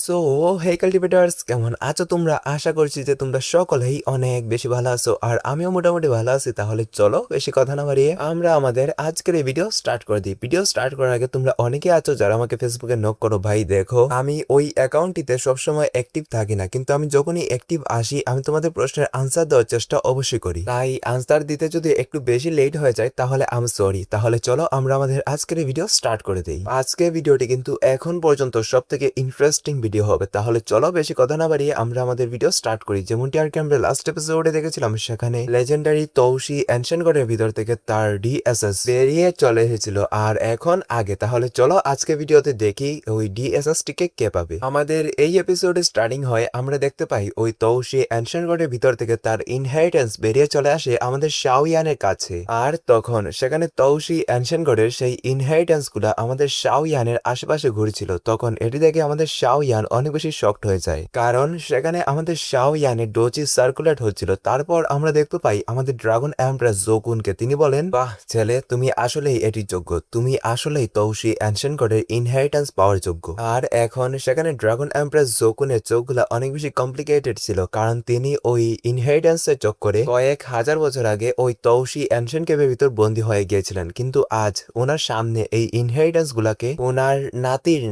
So hey কাল্টিভেটার্স, কেমন আছো তোমরা? আশা করছি যে তোমরা সকলেই অনেক বেশি ভালো আছো, আর আমিও মোটামুটি ভালো আছি। তাহলে চলো বেশি কথা না বাড়িয়ে আমরা আমাদের আজকের এই ভিডিও স্টার্ট করে দিই। ভিডিও স্টার্ট করার আগে তোমরা অনেকে আছো যারা আমাকে ফেসবুকে নক করো, ভাই দেখো আমি ওই অ্যাকাউন্টটিতে সবসময় অ্যাক্টিভ থাকি না, কিন্তু আমি যখনই অ্যাক্টিভ আসি আমি তোমাদের প্রশ্নের আনসার দেওয়ার চেষ্টা অবশ্যই করি। তাই আনসার দিতে যদি একটু বেশি লেট হয়ে যায় তাহলে আমি সরি। তাহলে চলো আমরা আমাদের আজকের এই ভিডিও স্টার্ট করে দিই। আজকের ভিডিওটি কিন্তু এখন পর্যন্ত সব থেকে ইন্টারেস্টিং ভিডিও হবে। তাহলে চলো বেশি কথা না বাড়িয়ে আমরা আমাদের ভিডিও স্টার্ট করি। যেমনটি আর কি আমরা লাস্ট এপিসোডে দেখেছিলাম, সেখানে লেজেন্ডারি তৌসি এনশন গড়ের ভিতর থেকে তার ডিএসএস বেরিয়ে চলে এসেছিল আর এখন আগে। তাহলে চলো আজকে ভিডিওতে দেখি ওই ডিএসএস টিকে কে পাবে। আমাদের এই এপিসোডে স্টার্টিং হয়, আমরা দেখতে পাই ওই তৌসি এনশন গড়ের ভিতর থেকে তার ইনহেরিটেন্স বেরিয়ে চলে আসে আমাদের শাওয়ানের কাছে। আর তখন সেখানে তৌসি এনশন গড়ের সেই ইনহেরিটেন্স গুলা আমাদের শাওয়ানের আশেপাশে ঘুরছিল। তখন এটি দেখে আমাদের শাওয়ান অনেক বেশি শকড হয়ে যায়, কারণ সেখানে আমাদের শাওয়ানের ডোজি সার্কুলেট হচ্ছিল। তারপর আমরা দেখতে পাই আমাদের ড্রাগন এমপ্রেস জোকুনকে। তিনি বলেন, বাহ ছেলে, তুমি আসলেই এটির যোগ্য, তুমি আসলেই তৌসি এনশন গডের ইনহেরিটেন্স পাওয়ার যোগ্য। আর এখন সেখানে ড্রাগন এমপ্রেস জোকুনের চোখগুলা অনেক বেশি কমপ্লিকেটেড ছিল, কারণ তিনি ওই ইনহেরিটেন্সের চক্করে কয়েক হাজার বছর আগে ওই তৌসি এনশন কেভের ভিতর বন্দী হয়ে গিয়েছিলেন। কিন্তু আজ ওনার সামনে এই ইনহেরিটেন্স গুলাকে ওনার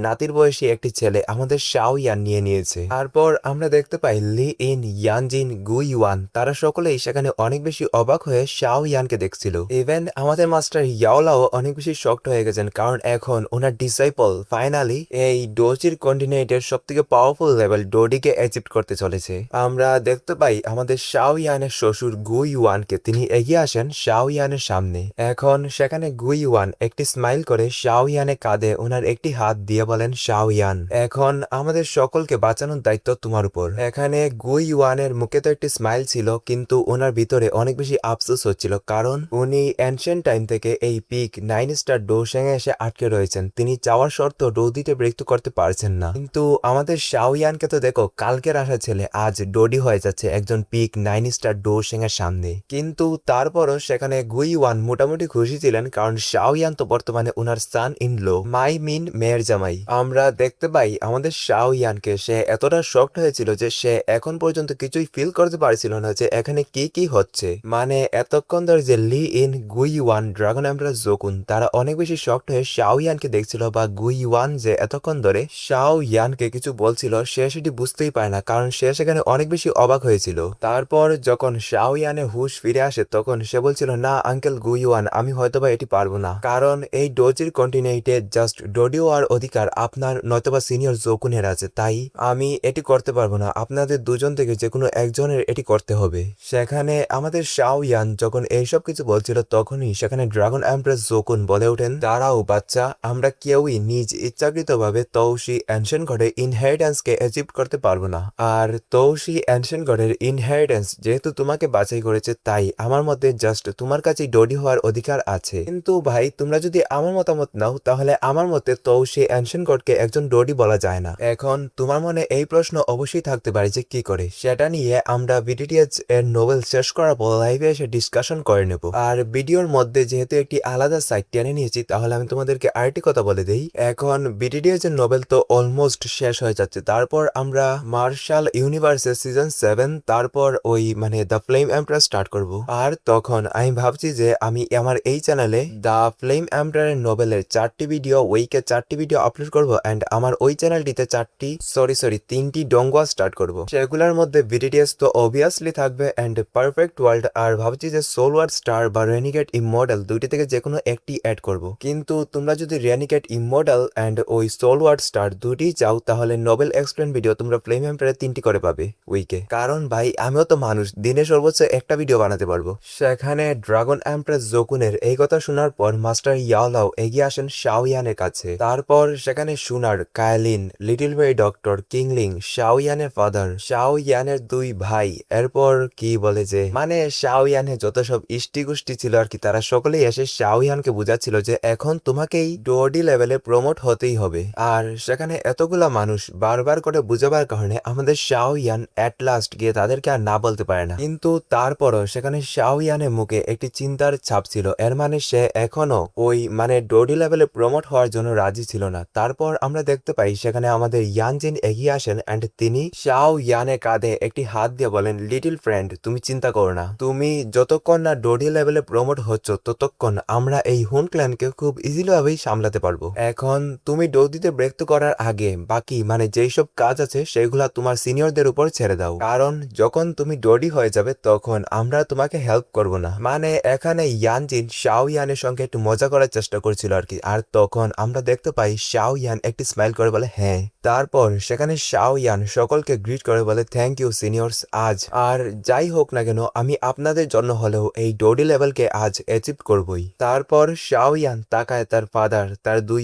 নাতির বয়সী একটি ছেলে আমাদের শাওয়ান নিয়ে নিয়েছে। তারপর আমরা দেখতে পাই লি ইন, ইয়ানজিন, গুইওয়ান তারা সকলেই সেখানে অনেক বেশি অবাক হয়ে শাওয়ানকে দেখছিল। ইভেন আমাদের মাস্টার ইয়াওলাও অনেক বেশি শকড হয়ে গেছেন, কারণ এখন ওনার ডিসাইপল ফাইনালি এই ডোজির কন্টিনেন্টের সব থেকে পাওয়ারফুল লেভেল ডোডিকে অ্যাচিভ করতে চলেছে। আমরা দেখতে পাই আমাদের শাওয়ানের শ্বশুর গুইওয়ানকে। তিনি এগিয়ে আসেন শাওয়ানের সামনে। এখন সেখানে গুইওয়ান একটি স্মাইল করে শাওয়ানের কাঁধে ওনার একটি হাত দিয়ে বলেন, শাওয়ান এখন আমাদের সকলকে বাঁচানোর দায়িত্ব তোমার উপর। এখানে গুইওয়ানের মুখে তো একটি স্মাইল ছিল, কিন্তু ওনার ভিতরে অনেক বেশি আফসোস হচ্ছিল, কারণ উনি এনশিয়েন্ট টাইম থেকে এই পিক 9 স্টার ডো সেঙে এসে আটকে রয়েছেন। তিনি চাওয়ার শর্ত ডো দিতে মৃত্যু করতে পারছেন না। কিন্তু আমাদের শাওয়ানকে তো দেখো, কালকের আসা ছেলে আজ ডোডি হয়ে যাচ্ছে একজন পিক 9 স্টার ডো সেঙের সামনে। কিন্তু তারপরও সেখানে গুইওয়ান মোটামুটি খুশি ছিলেন, কারণ শাওয়ান তো বর্তমানে ওনার সান ইন লো, মাই মিন মেয়ের জামাই। আমরা দেখতে পাই আমাদের শাওয়ানকে সে এতটা শকড হয়েছিল যে সে এখন পর্যন্ত কিছুই ফিল করতে পারছিল না যে এখানে কি কি হচ্ছে। মানে এতক্ষণ ধরে যে লি ইন, গুইওয়ান, ড্রাগন এমপ্রেস জোকুন তারা অনেক বেশি শকড হয়ে শাওয়ানকে দেখছিল, বা গুইওয়ান যে এতক্ষণ ধরে শাওয়ানকে কিছু বলছিল সে সেটি বুঝতেই পারে না, কারণ সে সেখানে অনেক বেশি অবাক হয়েছিল। তারপর যখন শাওয়ানের হুশ ফিরে আসে তখন সে বলছিল, না আঙ্কেল গুইওয়ান, আমি হয়তোবা এটি পারবো না, কারণ এই ডোজির কন্টিনেন্টে জাস্ট ডোডিও আর অধিকার আপনার নয়তোবা সিনিয়র জোকুনের আছে, তাই আমি এটি করতে পারবো না, আপনাদের দুজন থেকে যে কোনো একজনের এটি করতে হবে। সেখানে আমাদের শাওয়ান যখন এইসব কিছু বলছিল তখনই সেখানে ড্রাগন এমপ্রেস জোকুন বলে ওঠেন, দাঁড়াও বাচ্চা, আমরা কেউই নিজ ইচ্ছাকৃতভাবে তৌসি এনশিয়েন্ট গডের ইনহেরিটেন্সকে অ্যাচিভ করতে পারবো না। আর তৌসি এনশিয়েন্ট গডের ইনহেরিটেন্স যেহেতু তোমাকে বাছাই করেছে, তাই আমার মধ্যে জাস্ট তোমার কাছে ডোডি হওয়ার অধিকার আছে। কিন্তু ভাই, তোমরা যদি আমার মতামত নাও তাহলে আমার মতে তৌসি এনশিয়েন্ট গডকে একজন ডোডি বলা যায় না। এখন তোমার মনে এই প্রশ্ন অবশ্যই থাকতে পারে যে কি করে, সেটা নিয়ে আমরা বিটিটিএস এর নোবেল শেষ করার পর লাইভে এসে ডিসকাশন করে নেব। আর ভিডিওর মধ্যে যেহেতু একটি আলাদা সাইট টেনে নিয়েছি, তাহলে আমি তোমাদেরকে আরেকটি কথা বলে দেই। এখন বিটিটিএস এর নোবেল তো অলমোস্ট শেষ হয়ে যাচ্ছে। তারপর আমরা মার্শাল ইউনিভার্সের সিজন 7, তারপর ওই মানে দ্য ফ্লেম এম্পায়ার স্টার্ট করব। আর তখন আমি ভাবছি যে আমি আমার এই চ্যানেলে দ্য ফ্লেম এম্পায়ারের নোবেলের 4টি ভিডিও, উইকে 4টি ভিডিও আপলোড করব, এন্ড আমার ওই চ্যানেলটিতে 3টি ডোঙ্গোয়া স্টার্ট করব। সেগুলোর মধ্যে বিটিটিএস তো অবভিয়াসলি থাকবে, এন্ড পারফেক্ট ওয়ার্ল্ড, আর ভাবছি যে সোল ওয়ার স্টার বা রেনিগেট ইমমর্টাল দুইটি থেকে যে কোনো একটি অ্যাড করব। কিন্তু তোমরা যদি রেনিগেট ইমমর্টাল এন্ড ওই সোল ওয়ার স্টার দুটি চাও, তাহলে নোবেল এক্সপ্লেন ভিডিও তোমরা ফ্লেম এম্পায়ারে 3টি করে পাবে উইকে, কারণ ভাই আমিও তো মানুষ, দিনে সর্বোচ্চ একটা ভিডিও বানাতে পারবো। সেখানে ড্রাগন এম্প্রেস জোকুনের এই কথা শোনার পর মাস্টার ইয়াওলাও এগিয়ে আসেন শাওয়ানের কাছে। তারপর সেখানে শুনার, কায়লিন, লিটল বেবি ডক্টর, কিংলিং, শাওয়ানের ফাদার, শাওয়ানের 2 ভাই, এরপর কি বলে যে মানে শাওয়ানের যত সব ইষ্টি গোষ্ঠী ছিল আর কি, তারা সকলেই এসে শাওয়ানকে বুঝাচ্ছিল যে এখন তোমাকেই ডোডি লেভেলে প্রমোট হতেই হবে। আর সেখানে এতগুলা মানুষ বারবার করে বুঝাবার কারণে আমাদের শাওয়ান এট লাস্ট গিয়ে তাদেরকে আর না বলতে পারে না। কিন্তু তারপরও সেখানে শাওয়ানের মুখে একটি চিন্তার ছাপ ছিল, এর মানে সে এখনো ওই মানে ডোডি লেভেলে প্রমোট হওয়ার জন্য রাজি ছিল না। তারপর আমরা দেখতে পাই সেখানে আমাদের ইয়ানজিন এগিয়ে আসেন অ্যান্ড তিনি শাও ইয়ানের কাঁধে একটি হাত দিয়ে বলেন, লিটল ফ্রেন্ড, তুমি চিন্তা করো না, তুমি যতক্ষণ না ডোডি লেভেলে প্রমোট হচ্ছ ততক্ষণ আমরা এই হুন ক্ল্যানকে খুব ইজিলি ভাবেই সামলাতে পারবো। এখন তুমি ডোডিতে ব্রেক তো করার আগে বাকি মানে যেই সব কাজ আছে সেগুলা তোমার সিনিয়রদের উপর ছেড়ে দাও, কারণ যখন তুমি ডোডি হয়ে যাবে তখন আমরা তোমাকে হেল্প করব না। মানে এখানে ইয়ানজিন শাও ইয়ানের সঙ্গে একটু মজা করার চেষ্টা করছিল আর কি। আর তখন আমরা দেখতে পাই শাও ইয়ান একটি স্মাইল করে বলে হ্যাঁ। তারপর সেখানে শাও ইয়ান সকলকে গ্রিট করে বলে থ্যাংক ইউ সিনিয়র্স আজ, আর যাই হোক না কেন আমি আপনাদের জন্য হলেও এই ডোডি লেভেলকে আজ অ্যাচিভ করবই। তারপর শাও ইয়ান তাকায় তার ফাদার, তার দুই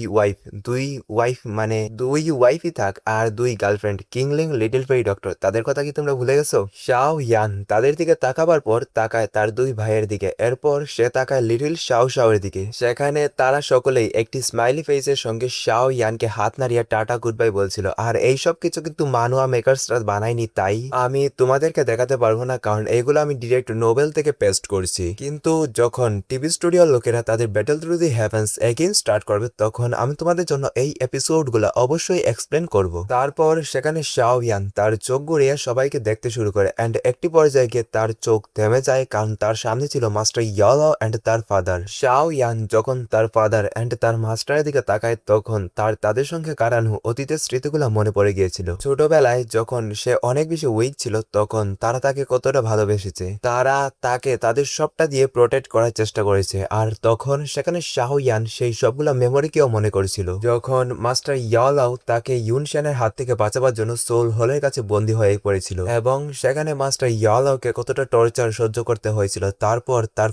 ওয়াইফ মানে দুই ওয়াইফই থাক আর দুই গার্লফ্রেন্ড কিংলিং লিটল ফেরি ডক্টর, তাদের কথা কি তোমরা ভুলে গেছো? শাও ইয়ান তাদের দিকে তাকাবার পর তাকায় তার দুই ভাইয়ের দিকে, এরপর সে তাকায় লিটল শাও শাওয়ের দিকে। সেখানে তারা সকলেই একটি স্মাইলি ফেসের সঙ্গে শাও ইয়ানকে হাত নাড়িয়ে টাটা গুড বাই বলছিল। আর এইসব কিছু কিন্তু মানুয়া মেকার্সরা বানায়নি, তাই আমি তোমাদেরকে দেখাতে পারবো না, কারণ এইগুলো আমি ডিরেক্ট নোবেল থেকে পেস্ট করছি। কিন্তু যখন টিভি স্টুডিওর লোকেরা তাদের battle through the heavens again start করবে তখন আমি তোমাদের জন্য এই এপিসোডগুলো অবশ্যই এক্সপ্লেন করব। তারপর সেখানে শাও ইয়ান তার চোখ ঘুরিয়ে সবাইকে দেখতে শুরু করে এন্ড একটি পর্যায়ে গিয়ে তার চোখ থেমে যায়, কারণ তার সামনে ছিল মাস্টার ইয়ালাও এন্ড তার ফাদার। শাও ইয়ান যখন তার ফাদার এন্ড তার মাস্টারের দিকে তাকায় তখন তাদের সঙ্গে কাটানো অতীতের স্মৃতিগুলো মনে পড়ে গিয়েছিল। ছোটবেলায় যখন সে অনেক বেশি উইক ছিল তখন তারা তাকে কতটা ভালোবেসেছে, তারা তাকে তাদের সবটা দিয়ে প্রোটেক্ট করার চেষ্টা করেছে। আর তখন সেখানে শাও ইয়ান সেই সবগুলা মেমোরিকেও মনে করেছিল যখন মাস্টার ইয়ালাও তাকে ইউনশেনের হাত থেকে বাঁচাবার জন্য সোল হলের কাছে বন্দী হয়ে পড়েছিল, এবং সেখানে মাস্টার ইয়ালাওকে কতটা টর্চার সহ্য করতে হয়েছিল। তারপর তার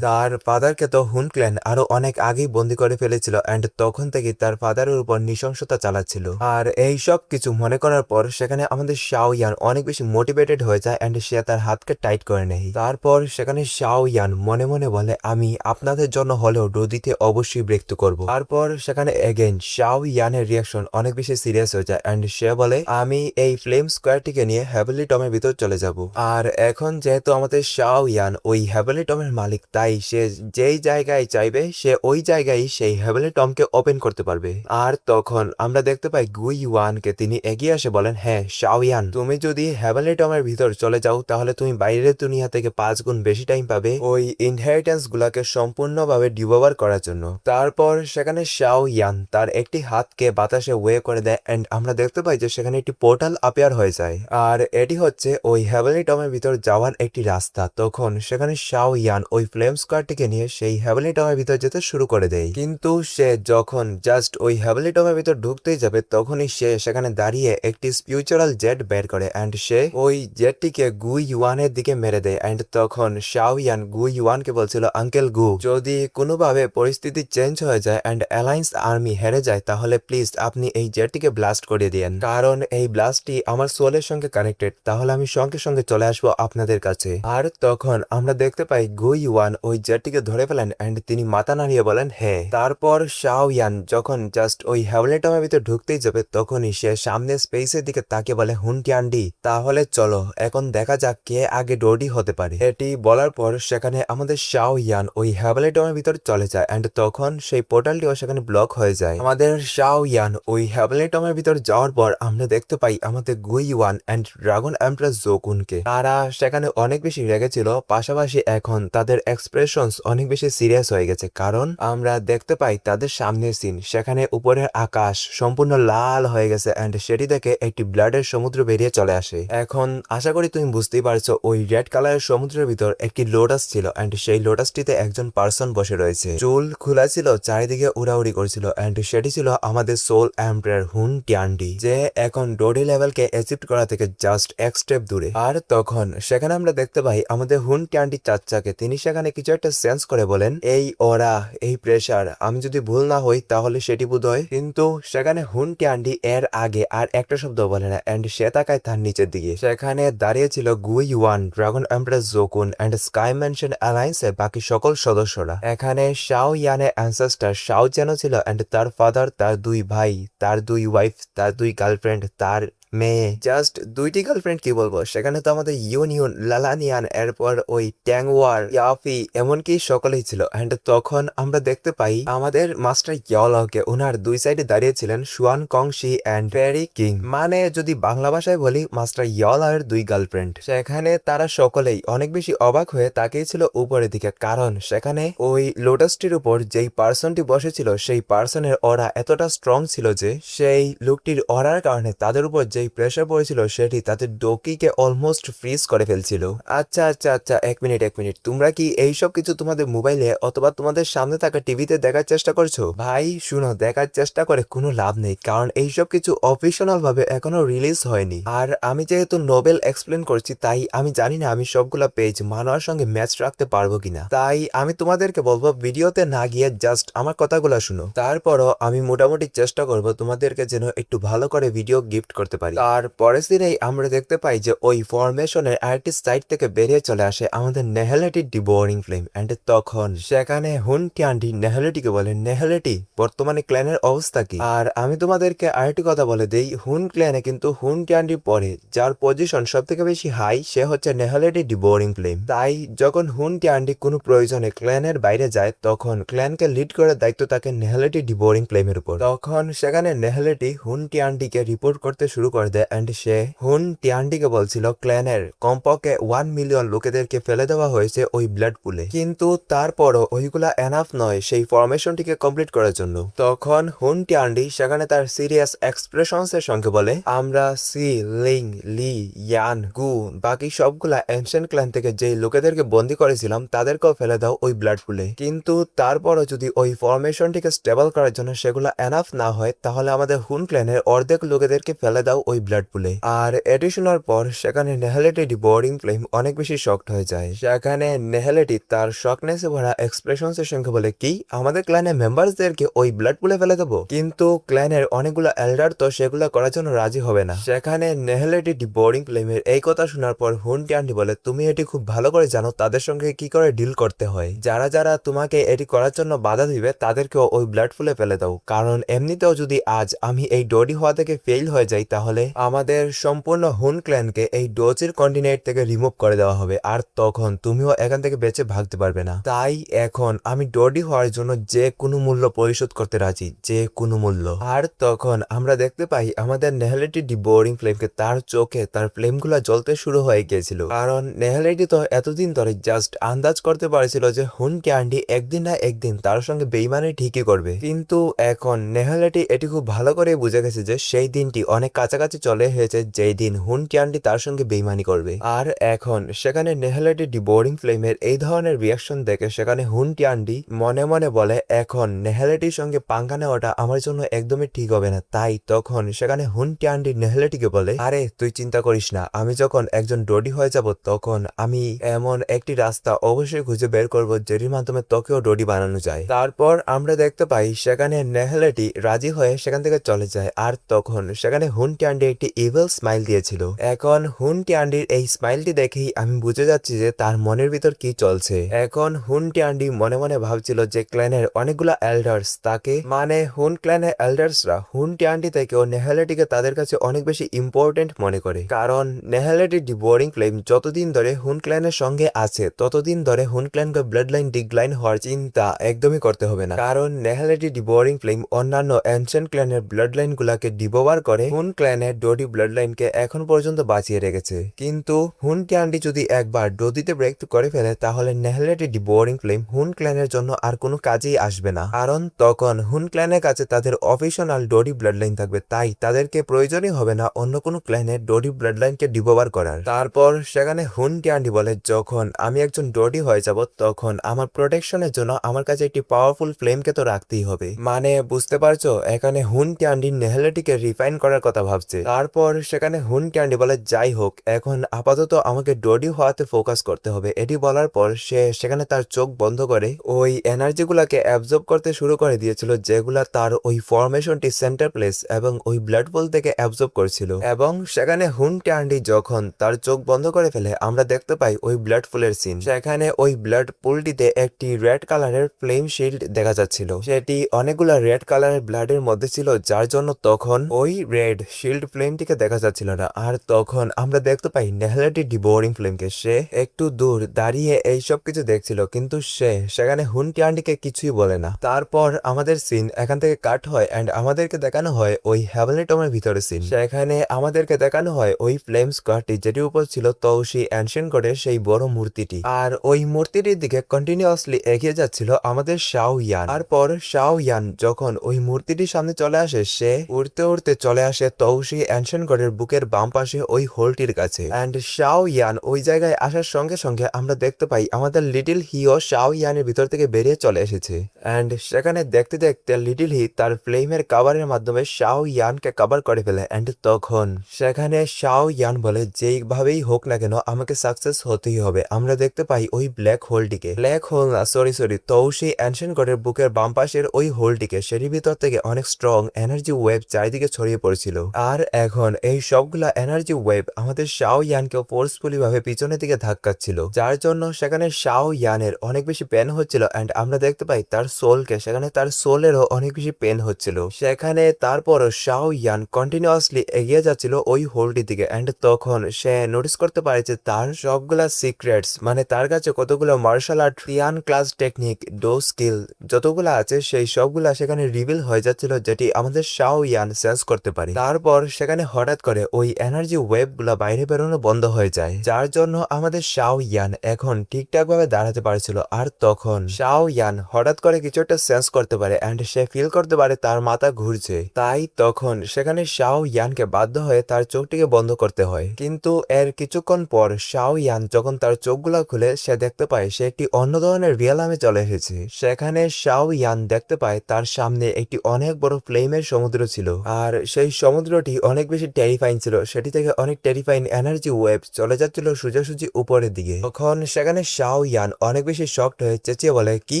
ফাদারকে তো হুন ক্ল্যান আরো অনেক আগেই বন্দী করে ফেলেছিল এন্ড তখন থেকে তার ফাদারের উপর নৃশংসতা চালাচ্ছিল। আর এই সব কিছু মনে করার পর সেখানে আমাদের শাও ইয়ান অনেক বেশি মোটিভেটেড হয়ে যায় এন্ড সে তার হাতকে টাইট করে নেয়। তারপর সেখানে শাও ইয়ান মনে মনে বলে আমি আপনাদের জন্য হলেও ডোডিতে অবশ্যই ব্রেক তো করবো। তারপর সেখানে এগেইন শাও ইয়ানের রিয়াকশন অনেক বেশি সিরিয়াস হয়ে যায় এন্ড সে বলে আমি এই ফ্লেম স্কোয়ারটিকে নিয়ে হেভেলি টমের ভিতর চলে যাব। আর এখন যেহেতু আমাদের শাও ইয়ান ওই হেভেলি টমের মালিক, তাই সে যেই জায়গায় চাইবে সে ওই জায়গায় সেই হেভেলি টমকে ওপেন করতে পারবে। আর তখন আমরা দেখতে পাই গুই ইউয়ানকে, তিনি এগিয়ে আসে বলেন হ্যাঁ শাও ইয়ান, তুমি যদি হেভেলি টমের ভিতর চলে যাও তাহলে তুমি বাইরের দুনিয়া থেকে 5 গুণ বেশি টাইম পাবে ওই ইনহেরিটেন্স গুলাকে সম্পূর্ণভাবে ডিওভার করার জন্য। তারপর সেখানে শাও ইয়ান তার একটি হাতকে বাতাসে ওয়ে করে দেয় এন্ড আমরা দেখতে পাই যে সেখানে একটি পোর্টাল অ্যাপিয়ার হয়ে যায়, আর এটি হচ্ছে ওই হেভেলি টমের ভিতর যাওয়ার একটি রাস্তা। তখন সেখানে শাও ইয়ান ওই ফ্লেম স্কোয়ারটিকে নিয়ে সেই হেভেলি টমের ভিতর যেতে শুরু করে দেয়, কিন্তু সে যখন জাস্ট ওই হেভেলি টমের ভিতর ঢুকতেই যাবে তখনই সে সেখানে দাঁড়িয়ে একটি স্পিরিচুয়াল জেট বের করে এন্ড সে ওই জেটটিকে গুই ইউয়ানের দিকে মেরে দেয়। এন্ড তখন শাও ইয়ান গুই ইউয়ানকে বলছিল আঙ্কেল গু, যদি কোনোভাবে পরিস্থিতি চেঞ্জ হয়ে যায় এন্ড অ্যালায়েন্স আর্মি হেরে যায় তাহলে প্লিজ আপনি এই জেটটিকে ব্লাস্ট করে দিয়েন, কারণ এই ব্লাস্টটি আমার সোলের সঙ্গে কানেক্টেড, তাহলে আমি সঙ্গে সঙ্গে চলে আসবো আপনাদের কাছে। আর তখন আমরা দেখতে পাই গুই ইউয়ান ওই জেটটিকে ধরে ফেলেন এন্ড তিনি মাথা নাড়িয়ে বলেন হ্যাঁ। তারপর শাও ইয়ান যখন জাস্ট ওই হেভেলি টমের ভিতর ঢুকতেই যাবে তখনই সে সামনে স্পেসের দিকে তাকে বলে হুনটিয়ান্ডি, তাহলে চলো এখন দেখা যাক কে আগে ডোডি হতে পারে। এটি বলার পর সেখানে আমাদের শাও ইয়ান ওই হেভেলি টমের ভিতর চলে যায় এন্ড তখন সেই পোর্টালটিও সেখানে ব্লক হয়ে যায়। আমাদের শাও ইয়ান ওই হেভেলি টমের ভিতর যাওয়ার পর আমরা দেখতে পাই আমাদের গুই ইউয়ান এন্ড ড্রাগন এমপ্রেস জোকুনকে। তারা সেখানে অনেক বেশি রেগেছিল, পাশাপাশি এখন তাদের এক্সপ্রেশনস অনেক বেশি সিরিয়াস হয়ে গেছে, কারণ আমরা দেখতে পাই তাদের সামনের সিন, সেখানে উপরের আকাশ সম্পূর্ণ লাল হয়ে গেছে এন্ড সেটি থেকে একটি ব্লাডের সমুদ্র বেরিয়ে চলে আসে। এখন আশা করি তুমি বুঝতেই পারছো ওই রেড কালারের সমুদ্রের ভিতর একটি লোটাস ছিল এন্ড সেই লোটাসটিতে একজন পার্সন বসে রয়েছে, চুল খোলা ছিল, চারিদিকে উড়াউড়ি করছিল এন্ড সেটি ছিল আমাদের সোল এম্পায়ার হুন টিয়ান্ডি, যে এখন ডোডি লেভেলকে অ্যাচিভ করা থেকে জাস্ট এক স্টেপ দূরে। আর তখন সেখানে আমরা দেখতে পাই আমাদের হুন টিয়ান্ডি চাচাকে, তিনি সেখানে কিছু একটা সেন্স করে বলেন এই ওরা এই প্রেসার, আমি যদি ভুল না হই তাহলে সেটি বোধ হয়, কিন্তু সেখানে হুন টিয়ান্ডি এর আগে আর একটা শব্দ বলে না এন্ড সে তাকায় তার নিচের দিকে। সেখানে দাঁড়িয়ে ছিল Gui Yuan, dragon empress Jokun and sky mansion অ্যালায়েন্সের বাকি সকল সদস্যরা। এখানে শাও ইয়ানের অ্যানসেস্টার শাও যেন ছিল এন্ড তার ফাদার, তার দুই ভাই, তার দুই ওয়াইফ, তার দুই গার্লফ্রেন্ড, তার মেয়ে, জাস্ট দুইটি গার্লফ্রেন্ড কি বলবো, সেখানে তো আমাদের ইউনিয়ন, লালানিয়ান, এরপর ওই ট্যাংওয়ার, ইয়াফি, এমনকি সকলেই ছিল। এন্ড তখন আমরা দেখতে পাই আমাদের মাস্টার ইয়াওলাওকে ওনার দুই সাইডে দাঁড়িয়েছিলেন সুয়ান কংশি এন্ড ফেরি কিং, মানে যদি বাংলা ভাষায় বলি মাস্টার ইয়াওলাওয়ের দুই গার্লফ্রেন্ড। সেখানে তারা সকলেই অনেক বেশি অবাক হয়ে তাকিয়েছিল উপরের দিকে, কারণ সেখানে ওই লোটাসটির উপর যেই পার্সনটি বসেছিল সেই পার্সনের অরা এতটা স্ট্রং ছিল যে সেই লোকটির অরার কারণে তাদের উপর যেই প্রেসার পড়েছিল সেটি তাদের ডোকিকে অলমোস্ট ফ্রিজ করে ফেলছিল। আচ্ছা আচ্ছা আচ্ছা, এক মিনিট, তোমরা কি এইসব কিছু তোমাদের মোবাইলে অথবা তোমাদের সামনে থাকা টিভিতে দেখার চেষ্টা করছো? ভাই শুনো, দেখার চেষ্টা করে কোনো লাভ নেই, কারণ এইসব কিছু অফিসিয়াল ভাবে এখনো রিলিজ হয়নি। আর আমি যেহেতু নোবেল এক্সপ্লেন করছি, তাই আমি জানি না আমি সবগুলা পেজ মানোয়ার সঙ্গে ম্যাচ রাখতে পারবো কিনা, তাই আমি তোমাদেরকে বলবো ভিডিওতে না গিয়ে জাস্ট আমার কথাগুলো শুনো। তারপরও আমি মোটামুটি চেষ্টা করব তোমাদেরকে যেন একটু ভালো করে ভিডিও গিফট করতে পারি। তার পরের দিনেই আমরা দেখতে পাই যে ওই ফরমেশনের আরেকটি সাইড থেকে বেরিয়ে চলে আসে আমাদের নেহেলেটি ডিবোরিং ফ্লেম। এন্ড তখন সেখানে হুন টিয়ান্ডি নেহেলেটিকে বলে, নেহেলেটি বর্তমানে ক্ল্যানের অবস্থা কি? আর আমি তোমাদেরকে আরেকটি কথা বলে দেই, হুন ক্ল্যানে কিন্তু হুন টিয়ান্ডির পরে যার পজিশন সব থেকে বেশি হাই সে হচ্ছে নেহেলেটি ডিবোরিং ফ্লেম। তাই যখন হুন টিয়ান্ডি কোনো প্রয়োজনে ক্ল্যানের বাইরে যায় তখন ক্ল্যানকে লিড করার দায়িত্ব থাকে নেহেলেটি ডিবোরিং ফ্লেমের উপর। তখন সেখানে নেহেলেটি হুন টিয়ান্ডিকে রিপোর্ট করতে শুরু করে দেয়। এন্ড সে হুন টিয়ান্ডিকে বলছিল ক্ল্যানের কমপক্ষে 1 মিলিয়ন লোকেদেরকে ফেলে দেওয়া হয়েছে ওই ব্লাড পুলে, কিন্তু তারপরও ওইগুলা এনাফ নয় সেই ফরমেশনটিকে কমপ্লিট করার জন্য। তখন হুন টিয়ান্ডি সেখানে তার সিরিয়াস এক্সপ্রেশনস এর সঙ্গে বলে, আমরা সি, লিং, লি, ইয়ান, গু, বাকি সবগুলা এনশিয়েন্ট ক্ল্যান থেকে যেই লোকেদেরকে বন্দি করেছিলাম তাদেরকেও ফেলে দাও ওই ব্লাড পুলে, কিন্তু তারপরও যদি ওই ফরমেশনটিকে স্টেবল করার জন্য সেগুলো এনাফ না হয় তাহলে আমাদের হুন ক্ল্যানের অর্ধেক লোকেদেরকে ফেলে দাও ওই ব্লাড পুলে। আর এটি শোনার পর সেখানে নেহেলেটি ডিবোরিং ফ্লেম অনেক বেশি শকড হয়ে যায়। সেখানে নেহেলেটি তার শকনেসে ভরা এক্সপ্রেশনস এর সঙ্গে বলে, কি আমাদের ক্ল্যানের মেম্বারসদেরকে ওই ব্লাড পুলে ফেলে দেবো? কিন্তু ক্ল্যানের অনেকগুলো এল্ডার তো সেগুলো করার জন্য রাজি হবে না। সেখানে নেহেলেটি ডিবোরিং ফ্লেমের এই কথা শোনার পর হুন টিয়ান্ডি বলে, তুমি এটি খুব ভালো করে জানো তাদের সঙ্গে কি করে ডিল করতে হয়, যারা যারা তোমাকে এটি করার জন্য বাধা দিবে তাদেরকেও ওই ব্লাড ফুলে ফেলে দাও, কারণ এমনিতেও যদি আজ আমি এই ডোডি হওয়া থেকে ফেল হয়ে যাই তাহলে আমাদের সম্পূর্ণ হুন ক্ল্যানকে এই ডোজের কন্টিনেন্ট থেকে রিমুভ করে দেওয়া হবে, আর তখন তুমিও এখান থেকে বেঁচে ভাগতে পারবে না। তাই এখন আমি ডোডি হওয়ার জন্য যে কোনো মূল্য পরিশোধ করতে রাজি, যে কোনো মূল্য। আর তখন আমরা দেখতে পাই আমাদের নেহেলেটি ডিবোরিং ফ্লেমকে তার চোখে তার ফ্লেমগুলা জ্বলতে শুরু হয়ে গিয়েছিল, কারণ নেহেলেটি তো এতদিন ধরে জাস্ট আন্দাজ করতে পারছিল যে হুন টিয়ান্ডি একদিন না একদিন তার সঙ্গে বেইমানি ঠিকই করবে, কিন্তু এখন নেহেলেটি এটি খুব ভালো করে বুঝে গেছে যে সেই দিনটি অনেক কাছাকাছি চলে এসেছে যেই দিন হুন টিয়ান্ডি তার সঙ্গে বেইমানি করবে। আর এখন সেখানে নেহেলেটি ডিবোরিং ফ্লেমের এই ধরনের রিয়াকশন দেখে সেখানে হুন টিয়ান্ডি মনে মনে বলে, এখন নেহেলেটির সঙ্গে পাঙ্গা নেওয়াটা আমার জন্য একদমই ঠিক হবে না। তাই তখন সেখানে হুন টিয়ান্ডি নেহেলেটিকে বলে, আরে তুই চিন্তা করিস না, আমি যখন একজন ডোডি হয়ে যাব তখন আমি এমন একটি রাস্তা অবশ্যই খুঁজে বের করব যেটির মাধ্যমে তোকেও ডোডি বানানো যায়। তারপর আমরা দেখতে পাই সেখানে নেহেলেটি রাজি হয়ে সেখান থেকে চলে যায়। আর তখন সেখানে হুন টিয়ান্ডি একটি ইভিল স্মাইল দিয়েছিল। এখন হুন টিয়ান্ডির এই স্মাইলটি দেখেই আমি বুঝে যাচ্ছি যে তার মনের ভিতর কি চলছে। এখন হুন টিয়ান্ডি মনে মনে ভাবছিল যে ক্ল্যানের অনেকগুলা এল্ডার্স তাকে, মানে হুন ক্ল্যানের এল্ডার্সরা হুন টিয়ান্ডি থেকেও নেহেলেটিকে তাদের কাছে অনেক বেশি ইম্পর্টেন্ট মনে করে, কারণ নেহেলেটি ডিবোরিং ফ্লেম যতদিন ধরে হুন ক্ল্যানের সঙ্গে আছে ততদিন ধরে হুন ক্ল্যানকে ব্লাড লাইন ডিক্লাইন হওয়ার চিন্তা একদমই করতে হবে না, কারণ নেহেলেটি ডিবোরিং ফ্লেম অন্যান্য এনশিয়েন্ট ক্ল্যানের ব্লাড লাইন গুলাকে ডিবোবার করে হুন ক্ল্যানের ডোডি ব্লাড লাইনকে এখন পর্যন্ত বাঁচিয়ে রেখেছে। কিন্তু হুন টিয়ান্ডি যদি একবার ডোডিতে ব্রেক করে ফেলে তাহলে নেহেলেটি ডিবোরিং ফ্লেম হুন ক্ল্যানের জন্য আর কোনো কাজেই আসবে না, কারণ তখন হুন ক্ল্যানের কাছে তাদের অফিসিয়াল ডোডি ব্লাড লাইন থাকবে, তাই তাদেরকে প্রয়োজনই হবে না অন্য কোনো ক্ল্যানের ডোডি ব্লাড লাইনকে ডিবোবার করার। তারপর সেখানে হুন টিয়ান্ডি বলে, যখন আমি একজন ডোডি হয়ে যাব তখন আমার প্রোটেকশনের জন্য আমার কাছে একটি পাওয়ারফুল ফ্লেমকে তো রাখতেই হবে, মানে বুঝতে পারছো এখানে হুন টিয়ান্ডি নেহেলেটিকে রিফাইন করার কথা ভাবছে। তারপর সেখানে হুন টিয়ান্ডি বলে, যাই হোক এখন আপাতত আমাকে ডোডি হওয়াতে ফোকাস করতে হবে। এটি বলার পর সে সেখানে তার চোখ বন্ধ করে ওই এনার্জি গুলাকে অ্যাবজর্ব করতে শুরু করে দিয়েছিল যেগুলা তার ওই ফরমেশনটি সেন্টার প্লেস এবং ওই ব্লাড পুল থেকে অ্যাবজর্ব করছিল। এবং সেখানে হুন টিয়ান্ডি যখন তার চোখ বন্ধ করে ফেলে আমরা দেখতে পাই ওই ব্লাড পুলের সিন। সেখানে ওই ব্লাড পুলটিতে একটি রেড কালারের ফ্লেম শিল্ড দেখা যাচ্ছিল, সেটি অনেকগুলা রেড কালারের ব্লাডের মধ্যে ছিল, যার জন্য তখন ওই রেড শিল্ড শিল্ড ফ্লেমটিকে দেখা যাচ্ছিল না। আর তখন আমরা দেখতে পাই নেহালাটি ডিভোরিং ফ্লেমকে। সে একটু দূর দাঁড়িয়ে এই সব কিছু দেখছিল, কিন্তু সে সেখানে হুনটি আন্টিকে কিছুই বলে না। তারপর আমাদের সিন এখান থেকে কাট হয় এন্ড আমাদেরকে দেখানো হয় ওই হেভেনলি টমের ভিতরে সিন। সেখানে আমাদেরকে দেখানো হয় ওই ফ্লেম স্কোয়ারটি, যেটির উপর ছিল তৌসি অ্যানশিয়েন্ট গডের সেই বড় মূর্তিটি। আর ওই মূর্তিটির দিকে কন্টিনিউয়াসলি এগিয়ে যাচ্ছিল আমাদের শাও ইয়ান। তারপর শাও ইয়ান যখন ওই মূর্তিটির সামনে চলে আসে, সে উড়তে উড়তে চলে আসে তৌসি অ্যানশিয়েন্ট গডের বুকের বাম পাশে ওই হোলটির কাছে। এন্ড শাও ইয়ান ওই জায়গায় আসার সঙ্গে সঙ্গে আমরা দেখতে পাই আমাদের লিটল হিও শাও ইয়ানের ভিতর থেকে বেরিয়ে চলে এসেছে। এন্ড সেখানে দেখতে দেখতে লিটল হি তার ফ্লেমের কাভারের মাধ্যমে শাও ইয়ানকে কভার করে ফেলে। এন্ড তখন সেখানে শাও ইয়ান বলে, যেইভাবেই হোক না কেন আমাকে সাকসেস হতেই হবে। আমরা দেখতে পাই ওই ব্ল্যাক হোলটিকে, ব্ল্যাক হোল না সরি তৌসি অ্যানশিয়েন্ট গডের বুকের বাম পাশের ওই হোলটিকে, সেটির ভিতর থেকে অনেক স্ট্রং এনার্জি ওয়েভ চারিদিকে ছড়িয়ে পড়েছিল। আর এখন এই সবগুলা এনার্জি ওয়েভ আমাদের শাও ইয়ানকেও ফোর্সফুলি ভাবে পিছনের দিকে ধাক্কাচ্ছিল, যার জন্য সেখানে শাও ইয়ানের অনেক বেশি পেন হচ্ছিল। এন্ড আমরা দেখতে পাই তার সোলকে, সেখানে তার সোলেরও অনেক বেশি পেন হচ্ছিল সেখানে। তারপরও শাও ইয়ান কন্টিনিউয়াসলি এগিয়ে যাচ্ছিল ওই হোলটির দিকে। এন্ড তখন সে নোটিস করতে পারে যে তার সবগুলা সিক্রেটস, মানে তার কাছে কতগুলো মার্শাল আর্ট, তিয়ান ক্লাস টেকনিক, ডো স্কিল যতগুলো আছে সেই সবগুলা সেখানে রিভিল হয়ে যাচ্ছিল, যেটি আমাদের শাও ইয়ান সেন্স করতে পারে। তারপর সেখানে হঠাৎ করে ওই এনার্জি ওয়েভ গুলা বাইরে বেরোনো বন্ধ হয়ে যায়, যার জন্য আমাদের শাও ইয়ান এখন ঠিকঠাক ভাবে দাঁড়াতে পারছিল। আর তখন শাও ইয়ান হঠাৎ করে কিছু একটা সেন্স করতে পারে এন্ড সে ফিল করতে পারে তার মাথা ঘুরছে। তাই তখন সেখানে শাও ইয়ানকে বাধ্য হয়ে তার চোখটিকে বন্ধ করতে হয়। কিন্তু এর কিছুক্ষণ পর শাও ইয়ান যখন তার চোখগুলা খুলে, সে দেখতে পায় সে একটি অন্য ধরনের রিয়েলামে চলে এসেছে। সেখানে শাও ইয়ান দেখতে পায় তার সামনে একটি অনেক বড় ফ্লেমের সমুদ্র ছিল, আর সেই সমুদ্রটি অনেক বেশি টেরিফাইং ছিল। সেটি থেকে অনেক টেরিফাইং এনার্জি ওয়েভ চলে যাচ্ছিল সোজাসুজি উপরের দিকে। তখন সেখানে শাও ইয়ান অনেক বেশি শকড হয়ে চেঁচিয়ে বলে, কি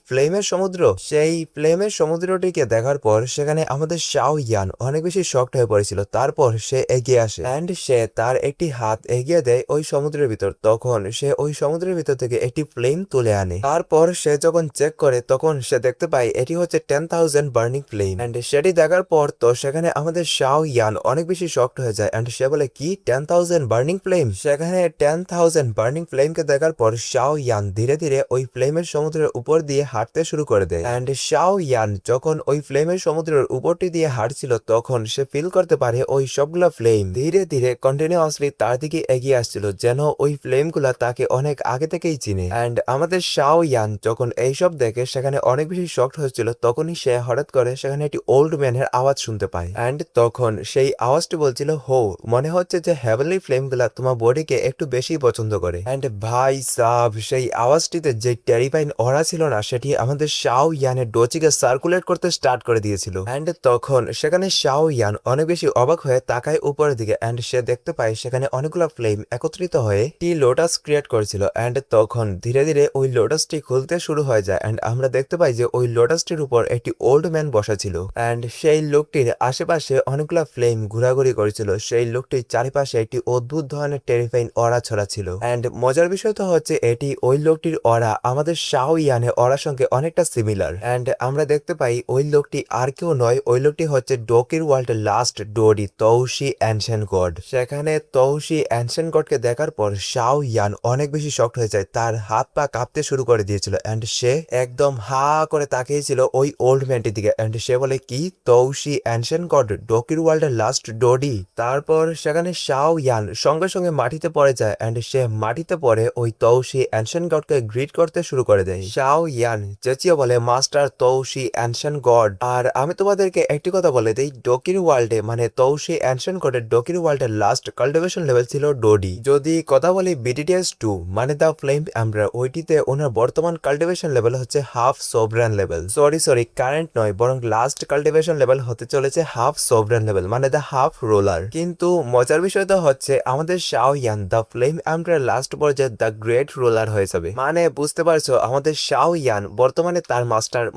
ফ্লেমের সমুদ্র? সেই ফ্লেমের সমুদ্রটিকে দেখার পর সেখানে আমাদের শাও ইয়ান অনেক বেশি শকড হয়ে পড়েছিল। তারপর সে এগিয়ে আসে এন্ড সে তার একটি হাত এগিয়ে দেয় ওই সমুদ্রের ভিতর। তখন সে ওই সমুদ্রের ভিতর থেকে একটি ফ্লেম তুলে আনে। তারপর সে যখন চেক করে তখন সে দেখতে পায় এটি হচ্ছে 10,000 বার্নিং ফ্লেম। এন্ড সেটি দেখার পর তো সেখানে আমাদের শাও ইয়ান অনেক বেশি শকড হয়ে যায় এন্ড সে বলে, কি 10,000 বার্নিং ফ্লেম? সেখানে 10,000 বার্নিং ফ্লেমকে দেখার পর শাও ইয়ান ধীরে ধীরে ওই ফ্লেমের সমুদ্রের উপর দিয়ে হাঁটতে শুরু করে দেয়। এন্ড শাও ইয়ান যখন ওই ফ্লেমের সমুদ্রের উপরটি দিয়ে হাঁটছিল, তখন সে ফিল করতে পারে ওই সবগুলা ফ্লেম ধীরে ধীরে কন্টিনিউয়াসলি তার দিকে এগিয়ে আসছিল, যেন ওই ফ্লেমগুলা তাকে অনেক আগে থেকেই চিনে। এন্ড আমাদের শাও ইয়ান যখন এইসব দেখে সেখানে অনেক বেশি শকড হচ্ছিল, তখনই সে হঠাৎ করে সেখানে একটি ওল্ড ম্যানের আওয়াজ শুনতে পায়। এন্ড তখন সেই আওয়াজটি বলছিল, হো মনে হচ্ছে যে হেভেনলি ফ্লেমগুলা তোমার বডিকে একটু বেশি পছন্দ করে। এন্ড ভাই সাব, সেই আওয়াজটিতে যে টেরিফাইং অরা ছিল না, সেটি আমাদের শাও ইয়ানের ডোচিকে সার্কুলেট করতে স্টার্ট করে দিয়েছিল। এন্ড তখন সেখানে শাও ইয়ান অনেক বেশি অবাক হয়ে তাকায় উপরের দিকে এন্ড সে দেখতে পায় সেখানে অনেকগুলো ফ্লেম একত্রিত হয়ে একটি লোটাস ক্রিয়েট করেছিল। এন্ড তখন ধীরে ধীরে ওই লোটাসটি খুলতে শুরু হয়ে যায় এন্ড আমরা দেখতে পাই যে ওই লোটাসটির উপর একটি ওল্ড ম্যান বসা ছিল। এন্ড সেই লোকটির আশেপাশে অনেকগুলো ফ্লেম ঘোরাঘুরি করেছিল। সেই লোকটির চারিপাশে একটি অদ্ভুত ধরনের টেরিফাইং অরা ছড়া ছিল। এন্ড মজার বিষয় তো হচ্ছে এটি ওই লোকটির অরা আমাদের শাও ইয়ানের অরার সঙ্গে অনেকটা সিমিলার। এন্ড আমরা দেখতে পাই ওই লোকটি আর কেউ নয়, ওই লোকটি হচ্ছে ডোকির ওয়ার্ল্ডের লাস্ট ডোডি, তৌসি অ্যানশিয়েন্ট গড। সেখানে তৌসি অ্যানশিয়েন্ট গডকে দেখার পর শাও ইয়ান অনেক বেশি শকড হয়ে যায়, তার হাত পা কাঁপতে শুরু করে দিয়েছিল এন্ড সে একদম হা করে তাকিয়েছিল ওই ওল্ড ম্যানটির দিকে। এন্ড সে বলে, কি তৌসি অ্যানশিয়েন্ট গড, ডোকির ওয়ার্ল্ডের লাস্ট ডোডি? তারপর সেখানে শাও ইয়ান সঙ্গে সঙ্গে মাটিতে পড়ে যায় এন্ড সে মাটিতে পড়ে ওই তৌসি অ্যানশিয়েন্ট গডকে গ্রিট করতে শুরু করে দেয়। শাও ইয়ান চেঁচিয়ে বলে, মাস্টার তৌসি অ্যানশিয়েন্ট গড। আর আমি তোমাদেরকে একটি কথা বলে দেই, ডোকির ওয়ার্ল্ডে মানে তৌসি অ্যানশিয়েন্ট গডের ডোকির ওয়ার্ল্ডের লাস্ট কাল্টিভেশন লেভেল ছিল ডোডি। যদি কথা বলি বিটিটিএস 2 মানে দ্য ফ্লেম এম্পারার, ওইটিতে ওনার বর্তমান কাল্টিভেশন লেভেল হচ্ছে half sovereign level. Sorry current নয়, বরং লাস্ট কাল্টিভেশন লেভেল হতে চলেছে হাফ সোভরেন লেভেল, মানে দ্য হাফ রোলার। কিন্তু মজার বিষয় তো হচ্ছে আমাদের শাও ইয়ান দ্য ফ্লেম এম্পারার লাস্ট পর্যায়ে দ্য গ্রেট রোলার হয়ে যাবে। মানে বুঝতে পারছো, আমাদের শাও ইয়ান বর্তমানে তার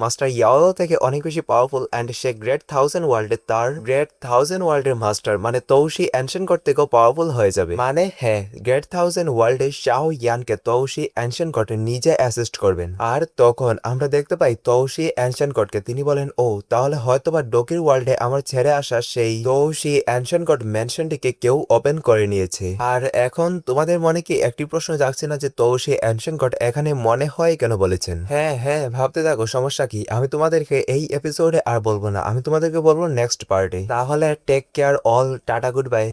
মাস্টার ইয়াও থেকে অনেক বেশি পাওয়ারফুল এন্ড সে গ্রেট 1000 ওয়ার্ল্ডে তার গ্রেট 1000 ওয়ার্ল্ডের মাস্টার মানে তৌসি অ্যানশিয়েন্ট গড থেকেও পাওয়ারফুল হয়ে যাবে। মানে হ্যাঁ, গ্রেট 1000 ওয়ার্ল্ডে শাও ইয়ানকে তৌসি অ্যানশিয়েন্ট গড নিজে অ্যাসিস্ট করবেন। আর তখন আমরা দেখতে পাই তৌসি অ্যানশিয়েন্ট গডকে, তিনি বলেন, ও তাহলে হয়তোবা ডোকির ওয়ার্ল্ডে আমার ছেড়ে আসা সেই তৌসি সেই অ্যানশন গড ম্যানশনটিকে কেউ ওপেন করে নিয়েছে। আর এখন তোমাদের মনে কি একটি প্রশ্ন জাগছে না যে তো সেই অ্যানশন গড এখানে মনে হয় কেন বলেছেন? হ্যাঁ হ্যাঁ, ভাবতে থাকো, সমস্যা কি? আমি তোমাদেরকে এই এপিসোডে আর বলবো না, আমি তোমাদেরকে বলবো নেক্সট পার্টে। তাহলে take care all, tata, good by.